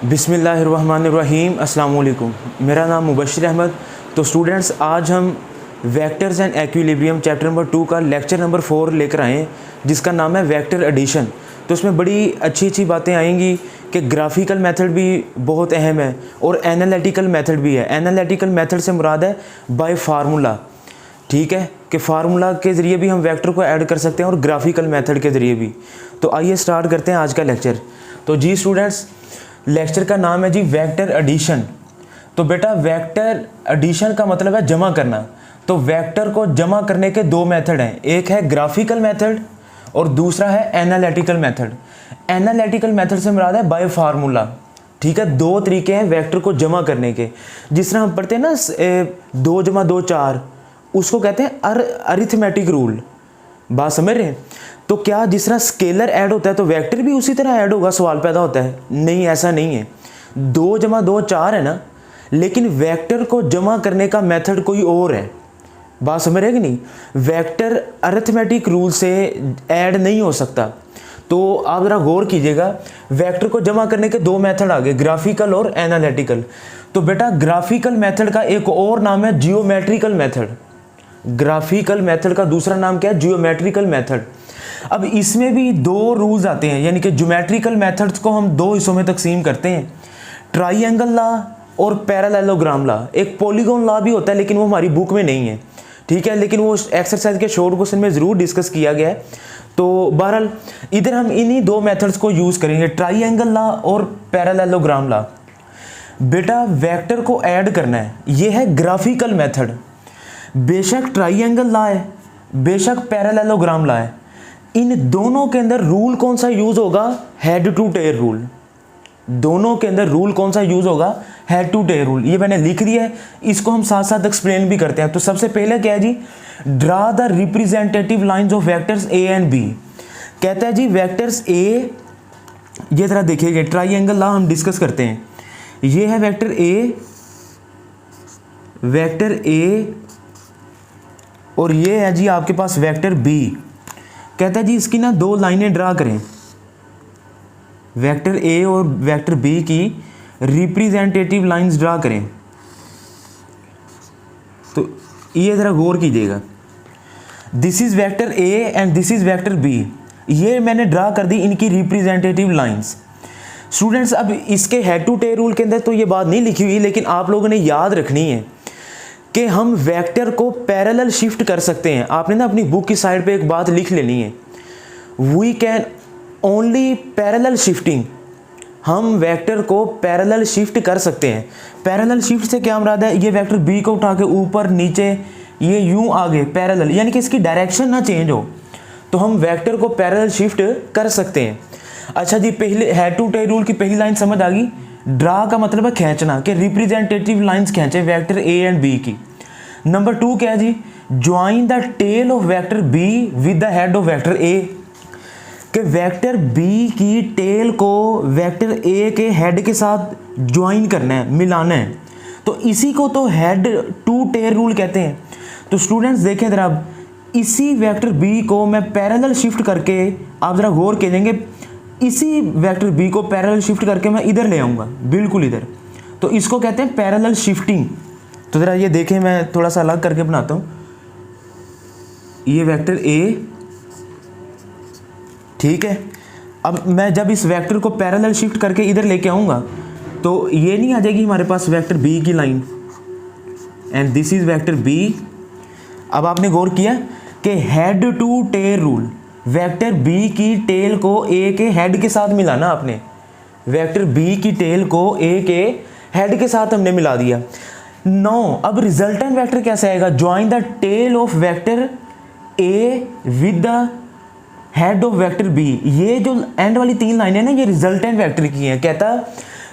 बिस्मिल्लाहिर्रहमानिर्रहीम अस्सलाम वालेकुम। मेरा नाम मुबश्शिर अहमद। तो स्टूडेंट्स, आज हम vectors and equilibrium chapter number 2 का लेक्चर नंबर 4 लेकर आए हैं, जिसका नाम है वेक्टर एडिशन। तो इसमें बड़ी अच्छी अच्छी बातें आएंगी कि ग्राफिकल मेथड भी बहुत अहम है और एनालिटिकल मेथड भी है। एनालिटिकल मेथड से मुराद है बाय फार्मूला, ठीक है, कि फार्मूला के ज़रिए भी हम वेक्टर को ऐड कर सकते हैं और ग्राफिकल मेथड के ज़रिए भी। तो आइए स्टार्ट करते हैं आज का लेक्चर। तो जी स्टूडेंट्स, लेक्चर का नाम है जी वेक्टर एडिशन। तो बेटा वेक्टर एडिशन का मतलब है जमा करना। तो वेक्टर को जमा करने के दो मेथड हैं, एक है ग्राफिकल मेथड और दूसरा है एनालिटिकल मेथड। एनालिटिकल मेथड से मुराद है बाय फार्मूला, ठीक है। दो तरीके हैं वेक्टर को जमा करने के। जिस तरह हम पढ़ते हैं ना 2 + 2 4, उसको कहते हैं अरिथमेटिक रूल। बात समझ रहे हैं? तो क्या जिस तरह स्केलर ऐड होता है तो वेक्टर भी उसी तरह ऐड होगा? सवाल पैदा होता है। नहीं, ऐसा नहीं है। 2 + 2 4 है ना, लेकिन वेक्टर को जमा करने का मेथड कोई और है। बात समझ रहे हैं कि नहीं? वेक्टर अरिथमेटिक रूल से ऐड नहीं हो सकता। तो आप ज़रा गौर कीजिएगा, वेक्टर को जमा करने के दो मेथड आ गए, ग्राफिकल और एनालिटिकल। तो बेटा ग्राफिकल मेथड का एक और नाम है जियोमेट्रिकल मेथड। ग्राफिकल मेथड का दूसरा नाम क्या है? Geometrical method. अब इसमें भी दो रूल्स आते हैं, यानी कि ज्योमेट्रिकल मेथड्स को हम दो हिस्सों में तकसीम करते हैं, ट्राइएंगल लॉ और पैरेललोग्राम लॉ। एक पॉलीगॉन लॉ भी होता है, लेकिन वो हमारी बुक में नहीं है, ठीक है, लेकिन वो एक्सरसाइज के शॉर्ट क्वेश्चन में ज़रूर डिस्कस किया गया है। तो बहरहाल इधर हम इन्हीं दो मेथड्स को यूज़ करेंगे, ट्राइएंगल लॉ और पैरेललोग्राम लॉ। बेटा वेक्टर को ऐड करना है, ये है ग्राफिकल मेथड। बेशक ट्राइएंगल लॉ है, बेशक पैरेललोग्राम लॉ है, इन दोनों के अंदर रूल कौन सा यूज होगा? Head to tail rule. दोनों के अंदर रूल कौन सा यूज होगा? Head to tail rule. ये मैंने लिख दिया है, इसको हम साथ साथ एक्सप्लेन भी करते हैं। तो सबसे पहले क्या है जी? Draw the representative lines of vectors a and b. कहता है जी वेक्टर्स ए, ये जरा देखिएगा, ट्राइएंगल लॉ हम डिस्कस करते हैं। ये है वेक्टर ए और ये है जी आपके पास वेक्टर बी। कहता है जी इसकी ना दो लाइनें ड्रा करें, वेक्टर ए और वेक्टर बी की रिप्रेजेंटेटिव लाइंस ड्रा करें। तो ये ज़रा गौर कीजिएगा, this is vector A and this is vector B. ये मैंने ड्रा कर दी इनकी रिप्रेजेंटेटिव लाइंस। स्टूडेंट्स, अब इसके हेड टू टेल रूल के अंदर तो ये बात नहीं लिखी हुई, लेकिन आप लोगों ने याद रखनी है कि हम वेक्टर को पैरेलल शिफ्ट कर सकते हैं। आपने ना अपनी बुक की साइड पे एक बात लिख लेनी है, we can only parallel shifting. हम वेक्टर को पैरेलल शिफ्ट कर सकते हैं। पैरेलल शिफ्ट से क्या मुराद है? ये वेक्टर बी को उठा के ऊपर नीचे ये यूं आगे पैरेलल, यानी कि इसकी डायरेक्शन ना चेंज हो, तो हम वेक्टर को पैरेलल शिफ्ट कर सकते हैं। अच्छा जी, पहले हेड टू टेल रूल की पहली लाइन समझ आ गई। ड्रा का मतलब है खींचना, कि रिप्रेजेंटेटिव लाइंस खींचे वेक्टर ए एंड बी की। नंबर 2 क्या है जी? Join the tail of vector b with the head of vector a. कि वेक्टर बी की टेल को वेक्टर ए के हेड के साथ ज्वाइन करना है, मिलाना है। तो इसी को तो हेड टू टेल रूल कहते हैं। तो स्टूडेंट्स देखें जरा, अब इसी वेक्टर बी को मैं पैरेलल शिफ्ट करके, आप ज़रा गौर करेंगे, इसी वेक्टर बी को पैरेलल शिफ्ट करके मैं इधर ले आऊँगा, बिल्कुल इधर। तो इसको कहते हैं पैरेलल शिफ्टिंग। तो ज़रा ये देखें, मैं थोड़ा सा अलग करके बनाता हूँ। ये वेक्टर ए, ठीक है। अब मैं जब इस वेक्टर को पैरेलल शिफ्ट करके इधर लेके आऊँगा, तो ये नहीं आ जाएगी हमारे पास वेक्टर बी की line, and this is vector B. अब आपने गौर किया कि head to tail rule, vector B की टेल को ए के हेड के साथ मिलाना। आपने वेक्टर बी की टेल को ए के हेड के साथ हमने मिला दिया। नो, अब रिजल्टेंट वेक्टर कैसे आएगा? Join the tail of vector A with the head of vector B. ये जो एंड वाली 3 लाइनें ना, ये रिजल्टेंट वेक्टर की हैं। कहता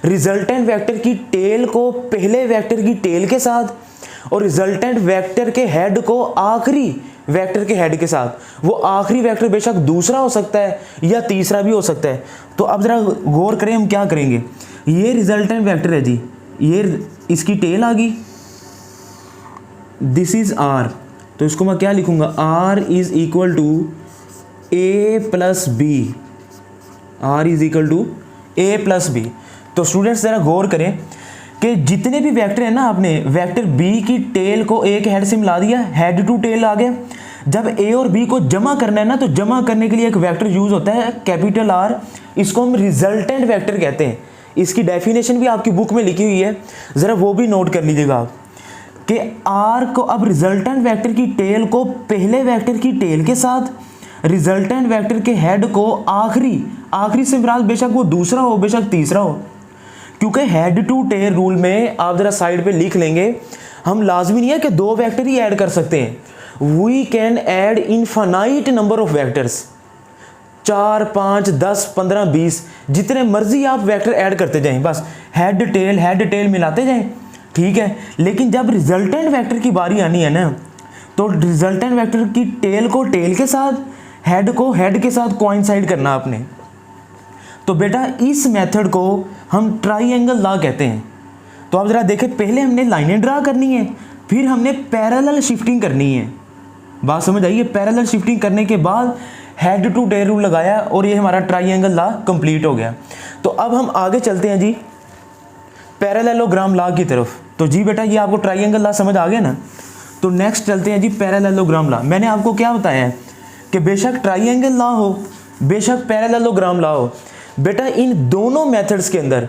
रिजल्टेंट वेक्टर की टेल को पहले वेक्टर की टेल के साथ और रिजल्टेंट वेक्टर के हेड को आखिरी वेक्टर के हेड के साथ। वो आखिरी वेक्टर बेशक दूसरा हो सकता है या तीसरा भी हो सकता है। तो अब ज़रा गौर करें, हम क्या करेंगे। ये रिजल्टेंट वेक्टर है जी, ये इसकी टेल आ गई, दिस इज़ आर। तो इसको मैं क्या लिखूँगा? R is equal to A plus B, R is equal to A plus B. तो स्टूडेंट्स ज़रा गौर करें कि जितने भी वेक्टर हैं ना, आपने वेक्टर बी की टेल को ए के हेड से मिला दिया, हेड टू टेल आ गया। जब ए और बी को जमा करना है ना, तो जमा करने के लिए एक वेक्टर यूज होता है कैपिटल आर, इसको हम रिजल्टेंट वेक्टर कहते हैं। इसकी डेफिनेशन भी आपकी बुक में लिखी हुई है, ज़रा वो भी नोट कर लीजिएगा आप कि आर को, अब रिजल्टेंट वेक्टर की टेल को पहले वेक्टर की टेल के साथ, रिजल्टेंट वेक्टर के हेड को आखिरी से मुराद बेशक वो दूसरा हो बेशक तीसरा हो, क्योंकि हेड टू टेल रूल में आप ज़रा साइड पे लिख लेंगे, हम लाजमी नहीं है कि 2 वेक्टर ही ऐड कर सकते हैं, we can add infinite number of vectors, 4, 5, 10, 15, 20 जितने मर्जी आप वेक्टर ऐड करते जाएं, बस हेड टेल मिलाते जाएं, ठीक है। लेकिन जब रिजल्टेंट वेक्टर की बारी आनी है ना, तो रिजल्टेंट वेक्टर की टेल को टेल के साथ, हेड को हेड के साथ कोइंसाइड करना आपने। तो बेटा इस मेथड को हम ट्राइएंगल लॉ कहते हैं। तो आप ज़रा देखें, पहले हमने लाइनें ड्रा करनी है, फिर हमने पैरेलल शिफ्टिंग करनी है। बात समझ आइए, पैरेलल शिफ्टिंग करने के बाद हेड टू टेल रूल लगाया और ये हमारा ट्राइएंगल लॉ कंप्लीट हो गया। तो अब हम आगे चलते हैं जी पैरेललोग्राम लॉ की तरफ। तो जी बेटा ये आपको ट्राइएंगल लॉ समझ आ गया ना, तो नेक्स्ट चलते हैं जी पैरेललोग्राम लॉ। मैंने आपको क्या बताया है कि बेशक ट्राइएंगल लॉ हो बेशक पैरेललोग्राम लॉ हो, बेटा इन दोनों मेथड्स के अंदर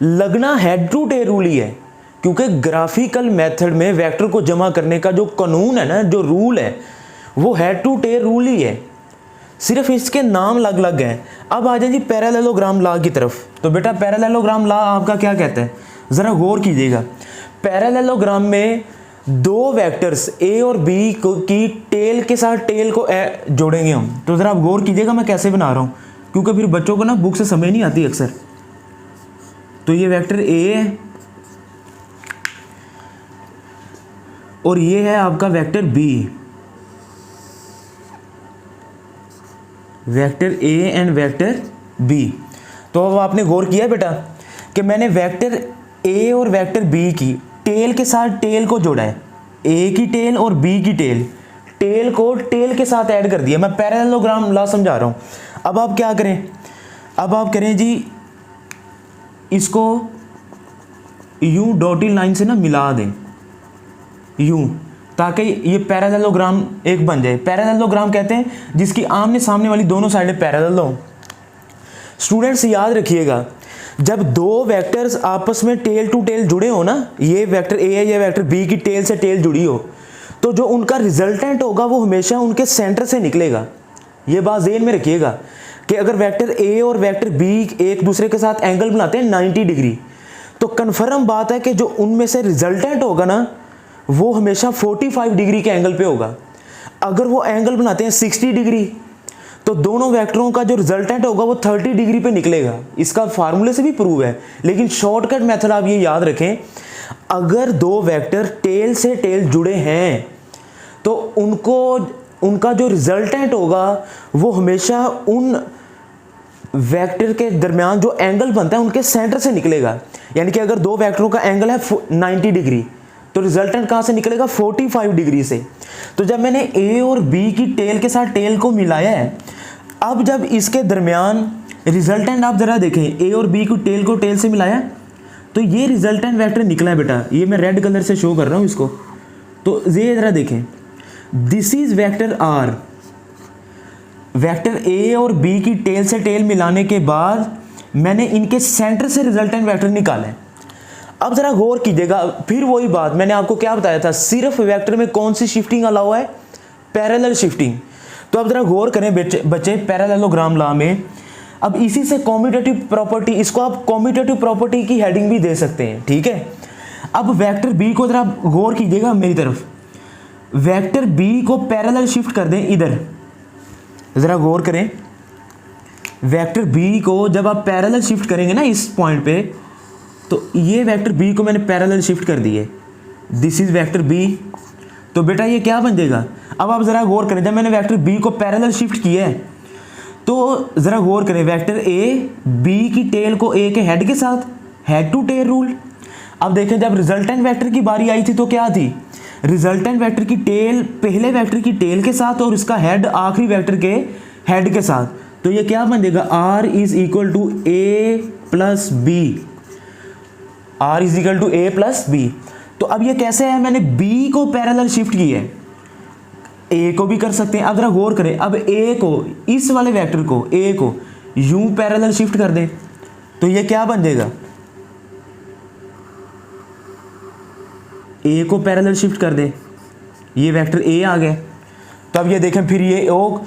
लगना हेड टू टेल रूल ही है, क्योंकि ग्राफिकल मेथड में वेक्टर को जमा करने का जो कानून है ना, जो रूल है, वो हेड टू टेल रूल ही है, सिर्फ इसके नाम अलग अलग हैं। अब आ जाए जी पैरेललोग्राम लॉ की तरफ। तो बेटा पैरेललोग्राम लॉ आपका क्या कहता है, ज़रा गौर कीजिएगा। पैरेललोग्राम में 2 वेक्टर्स ए और बी की टेल के साथ टेल को जोड़ेंगे हम। तो ज़रा आप गौर कीजिएगा मैं कैसे बना रहा हूँ, क्योंकि फिर बच्चों को ना बुक से समझ नहीं आती अक्सर। तो ये वेक्टर ए है और ये है आपका vector B, vector A and vector B. तो अब आपने गौर किया बेटा कि मैंने वेक्टर ए और वेक्टर बी की टेल के साथ टेल को जोड़ा है, ए की टेल और बी की टेल को टेल के साथ ऐड कर दिया। मैं पैरेललोग्राम लॉ समझा रहा हूँ। अब आप क्या करें, अब आप करें जी इसको यूं डॉटेड लाइन से ना मिला दें यूं, ताकि ये पैरेललोग्राम एक बन जाए। पैरेललोग्राम कहते हैं जिसकी आमने सामने वाली दोनों साइडें पैरेलल हो। स्टूडेंट्स याद रखिएगा, जब 2 वेक्टर्स आपस में टेल टू टेल जुड़े हो ना, ये वेक्टर ए है, ये वेक्टर बी की टेल से टेल जुड़ी हो, तो जो उनका रिजल्टेंट होगा वो हमेशा उनके सेंटर से निकलेगा। ये बात ज़हन में रखिएगा कि अगर वेक्टर ए और वेक्टर बी एक दूसरे के साथ एंगल बनाते हैं 90 डिग्री, तो कन्फर्म बात है कि जो उनमें से रिजल्टेंट होगा ना, वो हमेशा 45 डिग्री के एंगल पे होगा। अगर वो एंगल बनाते हैं 60 डिग्री, तो दोनों वेक्टरों का जो रिजल्टेंट होगा वो 30 डिग्री पे निकलेगा। इसका फार्मूले से भी प्रूव है, लेकिन शॉर्टकट मेथड आप ये याद रखें, अगर 2 वेक्टर टेल से टेल जुड़े हैं तो उनका जो रिजल्टेंट होगा वो हमेशा उन वेक्टर के दरमियान जो एंगल बनता है उनके सेंटर से निकलेगा। यानी कि अगर 2 वेक्टरों का एंगल है 90 डिग्री, तो रिजल्टेंट कहाँ से निकलेगा, 45 डिग्री से। तो जब मैंने ए और बी की टेल के साथ टेल को मिलाया है, अब जब इसके दरमियान रिजल्टेंट आप ज़रा देखें, ए और बी को टेल से मिलाया, तो ये रिजल्टेंट वेक्टर निकला है बेटा। ये मैं रेड कलर से शो कर रहा हूँ इसको, तो ये ज़रा देखें, this is vector R. Vector A और बी की टेल से टेल मिलाने के बाद मैंने इनके सेंटर से रिजल्टेंट वेक्टर निकाला है। अब ज़रा गौर कीजिएगा, फिर वही बात मैंने आपको क्या बताया था, सिर्फ वेक्टर में कौन सी शिफ्टिंग अलाउ है, पैरेलल शिफ्टिंग। तो अब ज़रा गौर करें बच्चे पैरेललोग्राम लॉ में। अब इसी से कॉम्यूटेटिव प्रॉपर्टी, इसको आप कॉम्यूटेटिव प्रॉपर्टी की हेडिंग भी दे सकते हैं, ठीक है। अब वेक्टर बी को ज़रा गौर कीजिएगा मेरी तरफ, वेक्टर बी को पैरेलल शिफ्ट कर दें इधर, ज़रा गौर करें। वेक्टर बी को जब आप पैरेलल शिफ्ट करेंगे ना इस पॉइंट पे, तो ये वेक्टर बी को मैंने पैरेलल शिफ्ट कर दिए, दिस इज वेक्टर बी। तो बेटा ये क्या बन जाएगा, अब आप ज़रा गौर करें, जब मैंने वेक्टर बी को पैरेलल शिफ्ट किया है, तो ज़रा गौर करें, वेक्टर ए बी की टेल को ए के हेड के साथ, हेड टू टेल रूल। अब देखें जब रिजल्टेंट वेक्टर की बारी आई थी तो क्या थी, रिजल्टेंट वेक्टर की टेल पहले वेक्टर की टेल के साथ और इसका हेड आखिरी वेक्टर के हेड के साथ। तो ये क्या बन जाएगा, R is equal to A plus B. R is equal to A plus B. तो अब ये कैसे है, मैंने B को पैरेलल शिफ्ट किया है, A को भी कर सकते हैं। अब जरा गौर करें, अब A को, इस वाले वेक्टर को A को यूं पैरेलल शिफ्ट कर दें तो ये क्या बन जाएगा, A को पैरेलल शिफ्ट कर दें, ये वेक्टर A आ गया। तो अब ये देखें फिर ये ओ,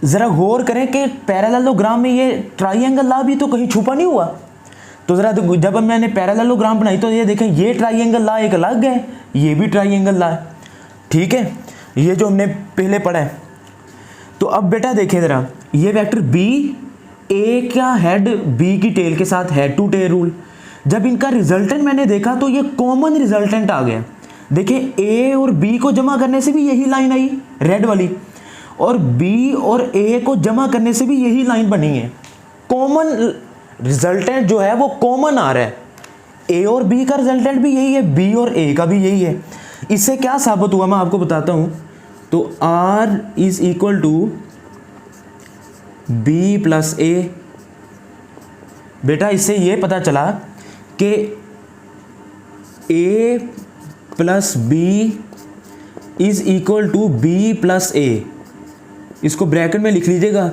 ज़रा गौर करें कि पैरेललोग्राम में ये ट्राइंगल ला भी तो कहीं छुपा नहीं हुआ। तो ज़रा जब मैंने पैरेललोग्राम बनाई तो ये देखें, ये ट्राइंगल ला एक अलग है, ये भी ट्राइंगल ला है, ठीक है, ये जो हमने पहले पढ़ा है। तो अब बेटा देखें ज़रा, ये वेक्टर B, A का हेड B की टेल के साथ हेड टू टेल रूल, जब इनका रिजल्टेंट मैंने देखा तो ये कॉमन रिजल्टेंट आ गया। देखिए A और B को जमा करने से भी यही लाइन आई रेड वाली, और B और A को जमा करने से भी यही लाइन बनी है। कॉमन रिजल्टेंट जो है वो कॉमन आ रहा है, A और B का रिजल्टेंट भी यही है, B और A का भी यही है। इससे क्या साबित हुआ मैं आपको बताता हूँ। तो R is equal to B plus A। बेटा इससे ये पता चला कि A plus B is equal to B plus A, इसको ब्रैकेट में लिख लीजिएगा।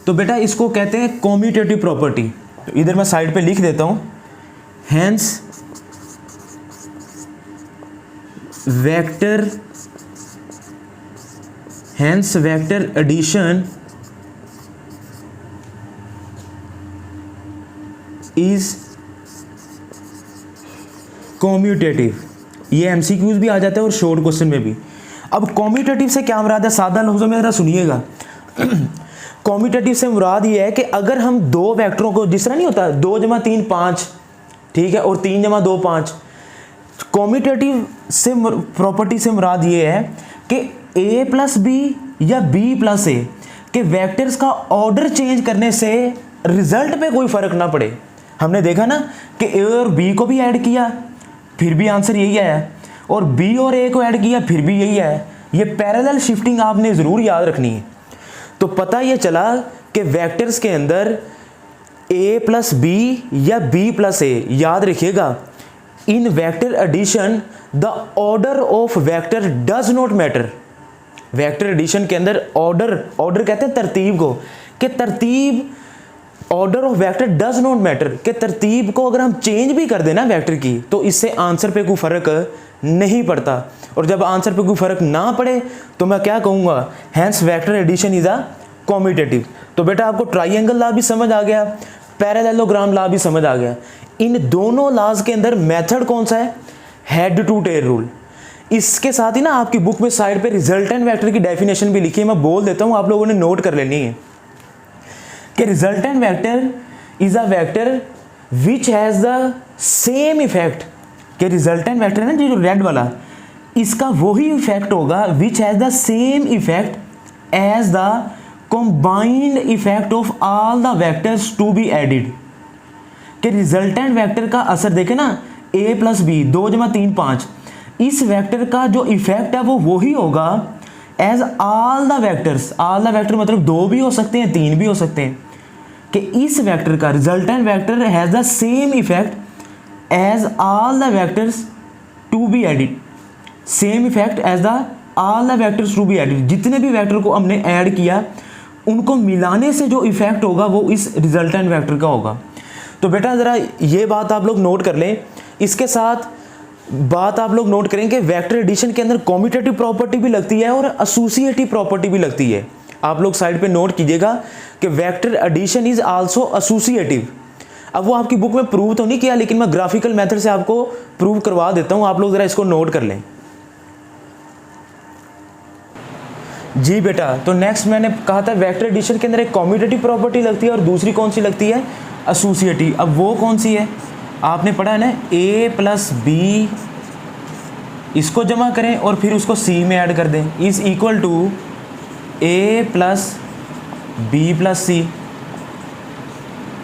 तो बेटा इसको कहते हैं कॉम्यूटेटिव प्रॉपर्टी। तो इधर मैं साइड पे लिख देता हूँ, hence vector addition is commutative. ये एमसीक्यूज भी आ जाता है और शॉर्ट क्वेश्चन में भी। अब कॉम्यूटेटिव से क्या मुराद है, सादा लफ्ज़ों में ज़रा सुनिएगा। कॉम्यूटेटिव से मुराद ये है कि अगर हम दो वेक्टरों को, जिस तरह नहीं होता 2 जमा 3 5, ठीक है, और 3 जमा 2 5, कॉम्यूटेटिव से प्रॉपर्टी से मुराद ये है कि A प्लस बी या B प्लस ए के वेक्टर्स का ऑर्डर चेंज करने से रिजल्ट पे कोई फ़र्क ना पड़े। हमने देखा ना कि A और B को भी ऐड किया फिर भी आंसर यही आया, और B और A को ऐड किया फिर भी यही आया। ये पैरेलल शिफ्टिंग आपने ज़रूर याद रखनी है। तो पता ये चला कि वेक्टर्स के अंदर A प्लस बी या B प्लस ए, याद रखिएगा, in vector addition the order of vector does not matter. Vector addition के अंदर ऑर्डर कहते हैं तरतीब को, कि तरतीब, order of vector does not matter, कि तरतीब को अगर हम चेंज भी कर देना वेक्टर की तो इससे आंसर पे कोई फ़र्क नहीं पड़ता। और जब आंसर पे कोई फ़र्क ना पड़े तो मैं क्या कहूँगा, hence vector addition is a commutative. तो बेटा आपको ट्राइंगल लॉ भी समझ आ गया, पैरेललोग्राम लॉ भी समझ आ गया। इन दोनों लॉज के अंदर मेथड कौन सा है, हेड टू टेल रूल। इसके साथ ही ना आपकी बुक में साइड पे रिजल्टेंट वेक्टर की डेफिनेशन भी लिखी है, मैं बोल देता हूँ, आप लोगों ने नोट कर लेनी है कि resultant vector is a vector which has the same effect. कि रिजल्टेंट वेक्टर है ना जो रेड वाला, इसका वही इफेक्ट होगा which has the same effect as the combined effect of all the vectors to be added. कि रिजल्टेंट वेक्टर का असर देखे ना, A प्लस बी 2 जमा 3 5, इस वेक्टर का जो इफेक्ट है वो वही होगा as all the vectors. All the vector मतलब 2 भी हो सकते हैं 3 भी हो सकते हैं, कि इस वेक्टर का resultant vector has the same effect as all the vectors to be added. Same effect as the all the vectors to be added, जितने भी वेक्टर को हमने ऐड किया उनको मिलाने से जो इफेक्ट होगा वो इस रिजल्टेंट वेक्टर का होगा। तो बेटा ज़रा ये बात आप लोग नोट कर लें। इसके साथ बात आप लोग नोट करें कि वेक्टर एडिशन के अंदर कॉम्यूटेटिव प्रॉपर्टी भी लगती है और एसोसिएटिव प्रॉपर्टी भी लगती है। आप लोग साइड पे नोट कीजिएगा कि vector addition is also associative. अब वो आपकी बुक में प्रूव तो नहीं किया, लेकिन मैं ग्राफिकल मेथड से आपको प्रूव करवा देता हूँ, आप लोग ज़रा इसको नोट कर लें। जी बेटा, तो नेक्स्ट मैंने कहा था वेक्टर एडिशन के अंदर एक कॉम्यूटेटिव प्रॉपर्टी लगती है और दूसरी कौन सी लगती है, एसोसिएटिव। अब वो कौन सी है, आपने पढ़ा है ना, A प्लस बी, इसको जमा करें और फिर उसको C में ऐड कर दें, is equal to A plus B plus C।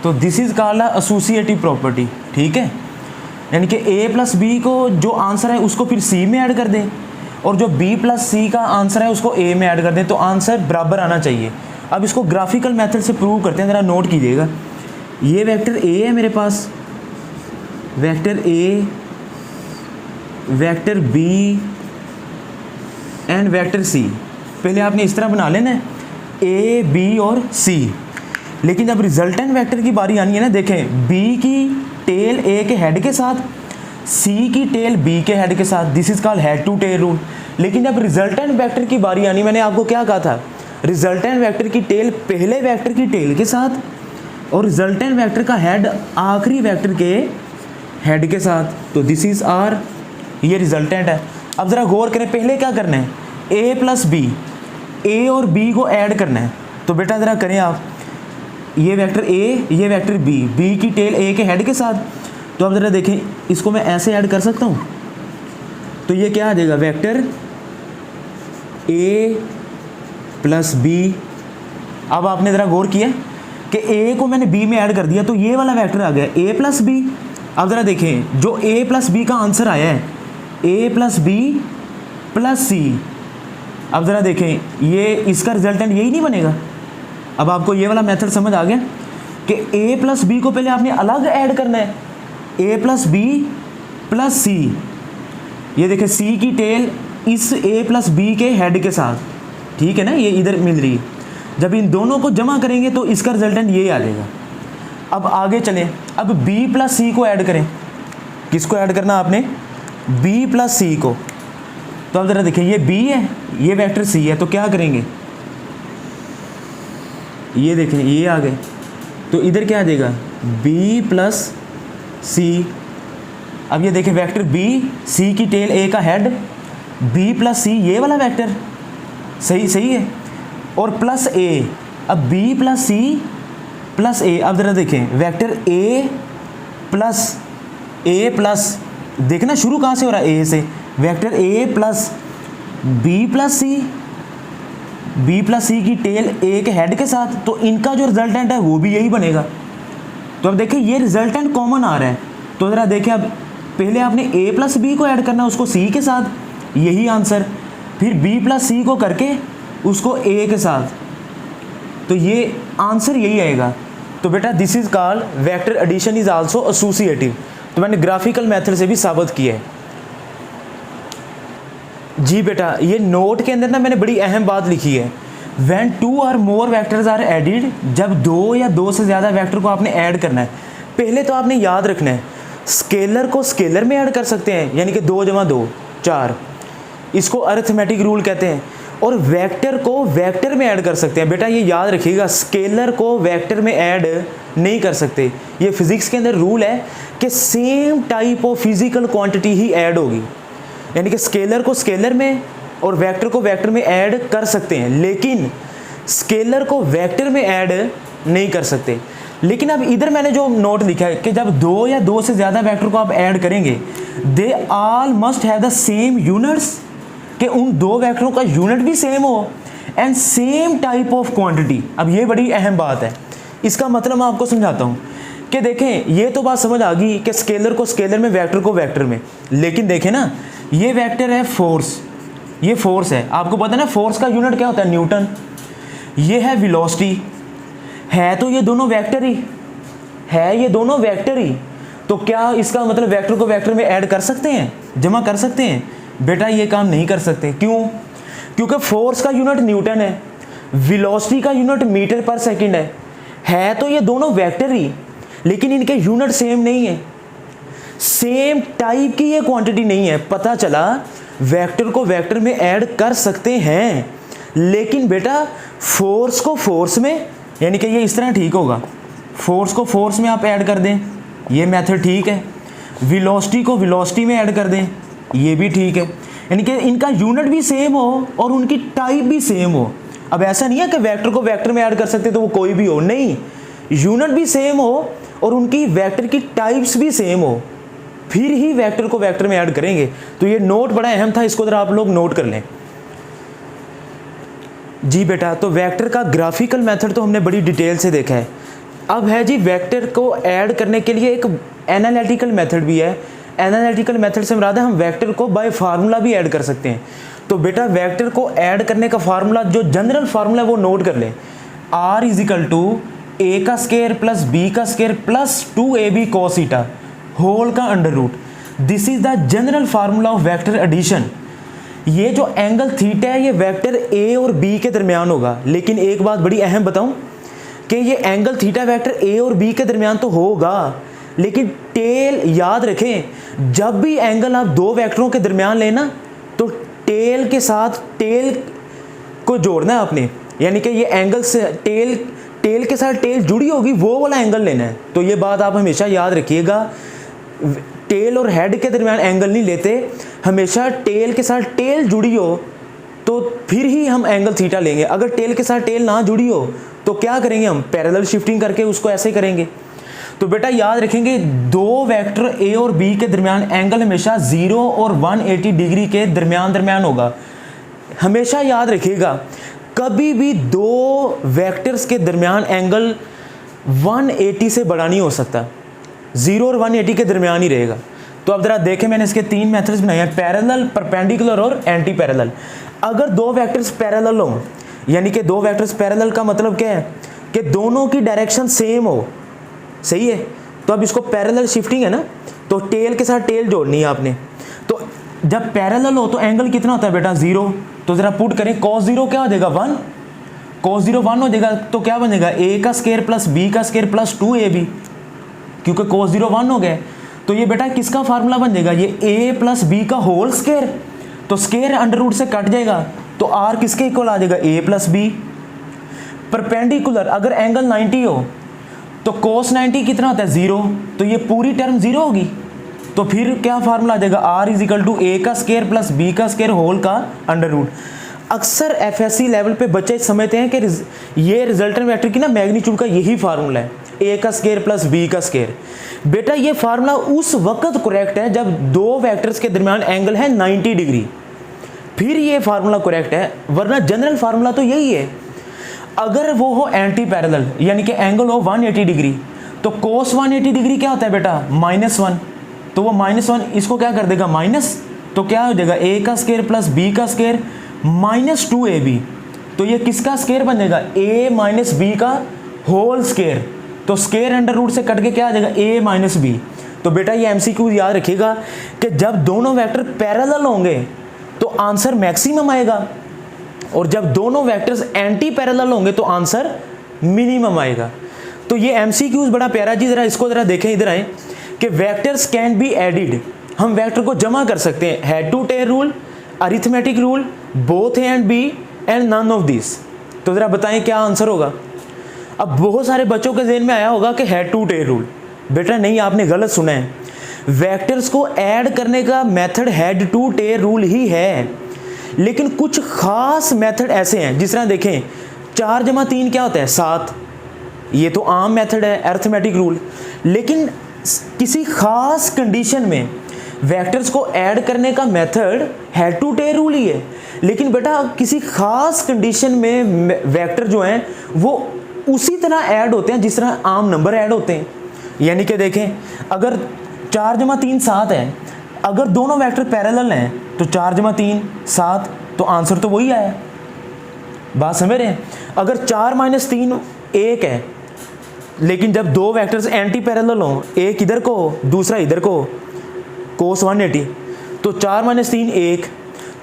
तो this is called associative property, ठीक है। यानी कि A प्लस बी को जो आंसर है उसको फिर C में ऐड कर दें, और जो B प्लस C का आंसर है उसको A में ऐड कर दें, तो आंसर बराबर आना चाहिए। अब इसको ग्राफिकल मेथड से प्रूव करते हैं, ज़रा नोट कीजिएगा। ये वेक्टर A है मेरे पास, vector a, vector b and vector c. पहले आपने इस तरह बना लेना है ए, बी और सी। लेकिन जब रिजल्टेंट वेक्टर की बारी आनी है ना, देखें बी की टेल ए के हेड के साथ, सी की टेल बी के हेड के साथ, this is called head to tail rule. लेकिन जब रिजल्टेंट वेक्टर की बारी आनी, मैंने आपको क्या कहा था, रिजल्टेंट वेक्टर की टेल पहले वेक्टर की टेल के साथ और रिजल्टेंट वेक्टर का हेड आखिरी वेक्टर के हेड के साथ। तो दिस इज आर, ये रिजल्टेंट है। अब ज़रा गौर करें, पहले क्या करना है, ए प्लस बी, ए और बी को ऐड करना है। तो बेटा ज़रा करें आप, ये वेक्टर ए, ये वेक्टर बी, बी की टेल ए के हेड के साथ। तो अब ज़रा देखें, इसको मैं ऐसे ऐड कर सकता हूँ, तो ये क्या आ जाएगा, वेक्टर ए प्लस बी। अब आपने ज़रा गौर किया कि ए को मैंने बी में ऐड कर दिया, तो ये वाला वेक्टर आ गया ए प्लस बी। अब ज़रा देखें, जो ए प्लस बी का आंसर आया है, ए प्लस बी प्लस सी। अब ज़रा देखें, ये इसका रिजल्टेंट यही नहीं बनेगा। अब आपको ये वाला मेथड समझ आ गया कि ए प्लस बी को पहले आपने अलग ऐड करना है, ए प्लस बी प्लस सी। ये देखें, सी की टेल इस ए प्लस बी के हेड के साथ, ठीक है ना, ये इधर मिल रही है। जब इन दोनों को जमा करेंगे तो इसका रिजल्टेंट ये आ जाएगा। अब आगे चलें, अब बी प्लस सी को ऐड करें। किसको ऐड करना आपने, बी प्लस सी को। तो अब ज़रा देखिए, ये बी है, ये वेक्टर सी है, तो क्या करेंगे, ये देखें ये आ गए, तो इधर क्या आ जाएगा, बी प्लस सी। अब ये देखें, वेक्टर बी, सी की टेल ए का हेड, बी प्लस सी, ये वाला वेक्टर सही है, और प्लस ए। अब बी प्लस सी प्लस ए। अब ज़रा देखें, वेक्टर ए प्लस, देखना शुरू कहाँ से हो रहा है, ए से, vector a plus B plus c की टेल ए के हेड के साथ। तो इनका जो रिजल्टेंट है वो भी यही बनेगा। तो अब देखिए, ये रिजल्टेंट कॉमन आ रहा है। तो ज़रा देखें, अब पहले आपने ए प्लस बी को ऐड करना है, उसको सी के साथ, यही आंसर। फिर बी प्लस सी को करके उसको ए के साथ, तो ये आंसर यही आएगा। तो बेटा this is called vector addition is also associative. तो मैंने ग्राफिकल मेथड से भी साबित किया है। जी बेटा, ये नोट के अंदर ना मैंने बड़ी अहम बात लिखी है, व्हेन टू और मोर वेक्टर्स आर एडिड, जब दो या दो से ज़्यादा वेक्टर को आपने ऐड करना है, पहले तो आपने याद रखना है, स्केलर को स्केलर में ऐड कर सकते हैं, यानी कि 2 × 2 4, इसको अरिथमेटिक रूल कहते हैं। और वेक्टर को वेक्टर में ऐड कर सकते हैं। बेटा ये याद रखिएगा, स्केलर को वेक्टर में ऐड नहीं कर सकते। ये फिजिक्स के अंदर रूल है कि same type of physical quantity he add होगी, यानी कि स्केलर को स्केलर में और वेक्टर को वेक्टर में ऐड कर सकते हैं, लेकिन स्केलर को वेक्टर में ऐड नहीं कर सकते। लेकिन अब इधर मैंने जो नोट लिखा है कि जब 2 या 2 से ज़्यादा वेक्टर को आप ऐड करेंगे, they all must have the same units, कि उन 2 वेक्टरों का यूनिट भी सेम हो, and same type of quantity. अब ये बड़ी अहम बात है। इसका मतलब मैं आपको समझाता हूँ कि देखें, ये तो बात समझ आ गई कि स्केलर को स्केलर में, वेक्टर को वेक्टर में। लेकिन देखें ना, ये वेक्टर है फोर्स, ये फोर्स है, आपको पता है ना फोर्स का यूनिट क्या होता है, न्यूटन। ये है वेलोसिटी, है तो ये दोनों वेक्टर ही है, ये दोनों वेक्टर ही। तो क्या इसका मतलब वेक्टर को वेक्टर में ऐड कर सकते हैं, जमा कर सकते हैं? बेटा ये काम नहीं कर सकते। क्यों? क्योंकि फोर्स का यूनिट न्यूटन है, वेलोसिटी का यूनिट मीटर पर सेकंड है तो ये दोनों वेक्टर ही, लेकिन इनके यूनिट सेम नहीं है, सेम टाइप की ये क्वांटिटी नहीं है। पता चला वेक्टर को वेक्टर में ऐड कर सकते हैं, लेकिन बेटा फोर्स को फोर्स में, यानी कि ये इस तरह ठीक होगा, फोर्स को फोर्स में आप ऐड कर दें, ये मेथड ठीक है। वेलोसिटी को वेलोसिटी में ऐड कर दें, ये भी ठीक है, यानी कि इनका यूनिट भी सेम हो और उनकी टाइप भी सेम हो। अब ऐसा नहीं है कि वेक्टर को वेक्टर में ऐड कर सकते तो वो कोई भी हो, नहीं, यूनिट भी सेम हो और उनकी वेक्टर की टाइप्स भी सेम हो, फिर ही वेक्टर को वेक्टर में ऐड करेंगे। तो ये नोट बड़ा अहम था, इसको जरा आप लोग नोट कर लें। जी बेटा, तो वेक्टर का ग्राफिकल मेथड तो हमने बड़ी डिटेल से देखा है। अब है जी वेक्टर को ऐड करने के लिए एक एनालिटिकल मेथड भी है। एनालिटिकल मेथड से मुराद है हम वेक्टर को बाय फार्मूला भी ऐड कर सकते हैं। तो बेटा वेक्टर को ऐड करने का फार्मूला, जो जनरल फार्मूला है वो नोट कर लें, r = a² + b² + 2ab cos θ। Whole का under root. This is the general formula of vector addition. ये जो एंगल थीटा है ये वेक्टर ए और बी के दरमियान होगा, लेकिन एक बात बड़ी अहम बताऊं कि ये एंगल थीटा वेक्टर ए और बी के दरमियान तो होगा, लेकिन टेल याद रखें, जब भी एंगल आप दो वेक्टरों के दरमियान लेना तो टेल के साथ टेल को जोड़ना है आपने, यानी कि ये एंगल से टेल के साथ टेल जुड़ी होगी वो वाला एंगल लेना है। तो ये बात आप हमेशा याद रखिएगा, टेल और हेड के दरमियान एंगल नहीं लेते, हमेशा टेल के साथ टेल जुड़ी हो तो फिर ही हम एंगल थीटा लेंगे। अगर टेल के साथ टेल ना जुड़ी हो तो क्या करेंगे, हम पैरेलल शिफ्टिंग करके उसको ऐसे करेंगे। तो बेटा याद रखेंगे, दो वेक्टर ए और बी के दरमियान एंगल हमेशा 0 और 180 डिग्री के दरमियान होगा। हमेशा याद रखिएगा, कभी भी दो वेक्टर्स के दरमियान एंगल 180 से बड़ा नहीं हो सकता, 0 और 180 के दरमियान ही रहेगा। तो अब जरा देखें, मैंने इसके 3 मेथड्स बनाए हैं, पैरेलल, परपेंडिकुलर और एंटी पैरेलल। अगर दो वेक्टर्स पैरेलल हों, यानी कि दो वेक्टर्स पैरेलल का मतलब क्या है कि दोनों की डायरेक्शन सेम हो, सही है। तो अब इसको पैरेलल शिफ्टिंग है ना, तो टेल के साथ टेल जोड़नी है आपने। तो जब पैरेलल हो तो एंगल कितना होता है बेटा, 0। तो जरा पुट करें, cos 0 क्या हो जाएगा, 1, cos 0 1 हो जाएगा। तो क्या बनेगा, a का स्क्वायर प्लस b का स्क्वायर प्लस 2ab, क्योंकि cos 0 1 हो गया। तो ये बेटा किसका फार्मूला बन जाएगा, ये a प्लस b का होल स्क्वायर, तो स्क्वायर अंडर रूट से कट जाएगा, तो r किसके इक्वल आ जाएगा, a प्लस b। परपेंडिकुलर, अगर एंगल 90 हो तो cos 90 कितना होता है, 0, तो ये पूरी टर्म 0 होगी। तो फिर क्या फार्मूला आ जाएगा, r is equal to a का स्क्वायर प्लस b का स्क्वायर होल का अंडर रूट। अक्सर एफएससी लेवल पे बच्चे समझते हैं कि ये रिजल्टेंट वेक्टर की ना मैग्नीट्यूड का यही फार्मूला है, a का स्क्वायर प्लस b का स्क्वायर। बेटा ये फार्मूला उस वक्त करेक्ट है जब दो वेक्टर्स के दरमियान एंगल है 90 डिग्री, फिर ये फार्मूला करेक्ट है, वरना जनरल फार्मूला तो यही है। अगर वो हो एंटी पैरेलल, यानी कि एंगल हो 180 डिग्री, तो cos 180 डिग्री क्या होता है बेटा, -1, तो वो -1 इसको क्या कर देगा, माइनस, तो क्या हो जाएगा, a का स्क्वायर प्लस b का स्क्वायर माइनस 2ab। तो ये किसका स्क्वायर बन जाएगा, a माइनस b का होल स्क्वायर, तो स्क्वायर अंडर रूट से कट के क्या आ जाएगा, a माइनस b। तो बेटा ये एमसीक्यू याद रखिएगा कि जब दोनों वेक्टर पैरेलल होंगे तो आंसर मैक्सिमम आएगा, और जब दोनों वेक्टर्स एंटी पैरेलल होंगे तो आंसर मिनिमम आएगा। तो ये एमसीक्यूज बड़ा प्यारा जी, जरा इसको जरा देखें, इधर आए कि वेक्टर्स कैन बी एडिड, हम वेक्टर को जमा कर सकते हैं, head to tail rule, arithmetic rule, both A and B and none of this. तो जरा बताएं क्या आंसर होगा। अब बहुत सारे बच्चों के ज़हन में आया होगा कि हेड टू टेल रूल, बेटा नहीं, आपने गलत सुना है। वेक्टर्स को ऐड करने का method head to tail rule ही है, लेकिन कुछ खास मेथड ऐसे हैं, जिस तरह देखें 4 जमा 3 क्या होता है, 7, ये तो आम मेथड है, अरिथमेटिक रूल। लेकिन किसी खास कंडीशन में वेक्टर्स को ऐड करने का method head to tail rule ही है, लेकिन बेटा किसी खास कंडीशन में वेक्टर जो हैं वो उसी तरह ऐड होते हैं जिस तरह आम नंबर ऐड होते हैं। यानी कि देखें, अगर 4 जमा 3 7 है, अगर दोनों वेक्टर पैरेलल हैं तो 4 जमा 3 7, तो आंसर तो वही आया। बात समझ रहे हैं। अगर 4 माइनस 3 1 है, लेकिन जब दो वेक्टर्स एंटी पैरेलल हों, एक इधर को दूसरा इधर को, cos 180, तो 4 माइनस 3 1,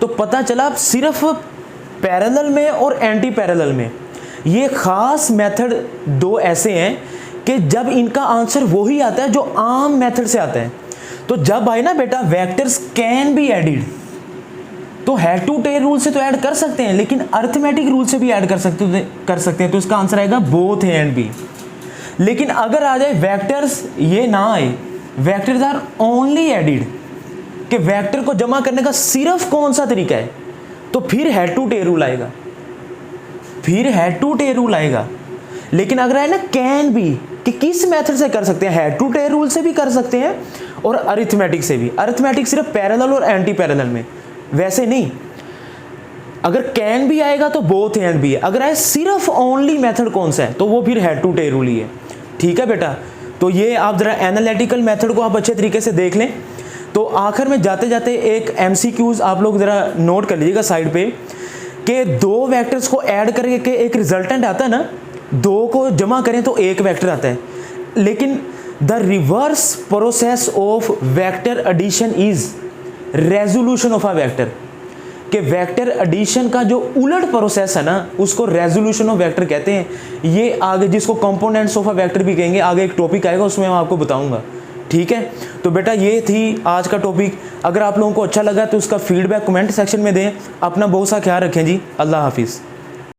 तो पता चला सिर्फ पैरेलल में और एंटी पैरेलल में ये खास मेथड दो ऐसे हैं कि जब इनका आंसर वही आता है जो आम मेथड से आता है। तो जब आए ना बेटा वेक्टर्स कैन बी एडिड, तो हेड टू टेल रूल से तो ऐड कर सकते हैं, लेकिन अरिथमेटिक रूल से भी ऐड कर सकते हैं, तो इसका आंसर आएगा बोथ ए एंड बी। लेकिन अगर आ जाए वेक्टर्स ये ना आए, वेक्टर्स आर ओनली एडिड, कि वेक्टर को जमा करने का सिर्फ कौन सा तरीका है, तो फिर हेड टू टेल रूल आएगा, फिर हेड टू टेल रूल आएगा। लेकिन अगर है ना कैन बी, कि किस मेथड से कर सकते हैं, हेड टू टेल रूल से भी कर सकते हैं और अरिथमेटिक से भी। अरिथमेटिक सिर्फ पैरेलल और एंटी पैरेलल में, वैसे नहीं। अगर कैन भी आएगा तो बोथ एंड भी है। अगर आए सिर्फ ओनली मेथड कौन सा है, तो वो फिर हेड टू टेल रूल ही है। ठीक है बेटा, तो ये आप जरा एनालिटिकल मेथड को आप अच्छे तरीके से देख लें। तो आखिर में जाते जाते एक एमसीक्यूज आप लोग जरा नोट कर लीजिएगा साइड पे, कि दो वेक्टर्स को ऐड करके एक रिजल्टेंट आता है ना, दो को जमा करें तो एक वेक्टर आता है, लेकिन the reverse process of vector addition is resolution of a vector, कि वेक्टर एडिशन का जो उलट प्रोसेस है ना उसको रेजोल्यूशन ऑफ वेक्टर कहते हैं। ये आगे जिसको कंपोनेंट्स ऑफ अ वेक्टर भी कहेंगे, आगे एक टॉपिक आएगा उसमें मैं आपको बताऊंगा। ठीक है, तो बेटा ये थी आज का टॉपिक। अगर आप लोगों को अच्छा लगा तो उसका फीडबैक कमेंट सेक्शन में दें। अपना बहुत सा ख्याल रखें जी। अल्लाह हाफिज़।